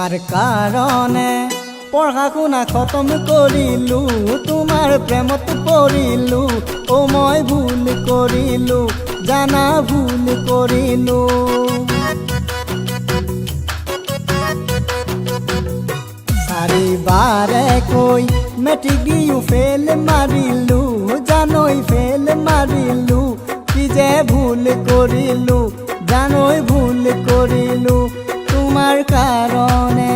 তোমাৰ কাৰণে পঢ়া শুনা খতম কৰিলো তোমাৰ প্ৰেমত পৰিলো ও মই ভুল কৰিলো জানা ভুল কৰিলো চাৰিবাৰে কৈ মেট্ৰিক দিও ফেল মাৰিলো জানৈ ফেল মাৰিলো কি যে ভুল কৰিলো জানৈ ভুল কৰিলো তোমাৰ কাৰণে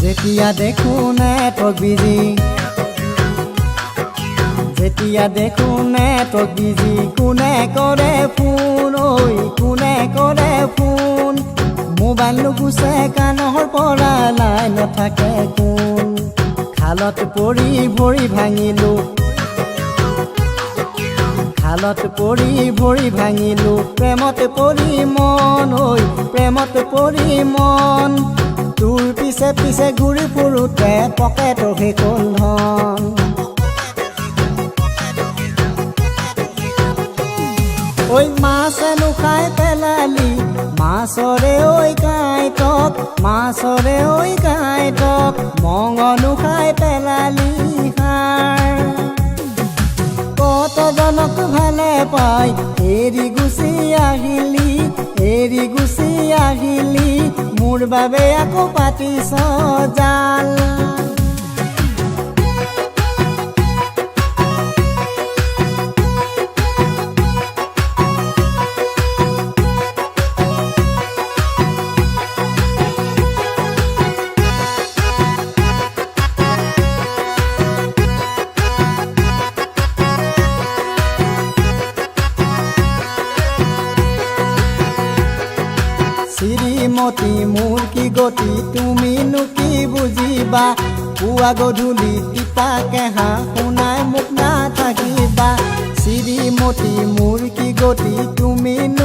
যেতিয়া দেখো নেটৱৰ্ক বিজি যেতিয়া দেখো নেটৱৰ্ক বিজি কোনে কৰে ফোন ঐ কোনে কৰে ফোন মোবাইল নুগুচে কাণৰ পৰা লাই নাথাকে কোন খালত পৰি ভৰি ভাঙিলো খালত পৰি ভৰি ভাঙিলো প্ৰেমত পৰি মন ঐ প্ৰেমত পৰি মন তোৰ পিছে পিছে ঘূৰি ফুৰোতে পকেটৰ শেষল ধন ঐ মাছেনো খাই পেলালি মাছৰে ঐ কাঁইটক মাছৰে ঐ কাঁইটক মঙনো খাই পেলালি সাৰ কতজনক ভালে পাই এৰি গুচি আহিলি মোৰ বাবে আকৌ পাতিছ জাল শ্ৰীমতী মোৰ কি গতি তুমিনো কি বুজিবা পুৱা গধূলি তিতা কেহা শুনাই মোক নাথাকিবা শ্ৰীমতী মোৰ কি গতি তুমিনো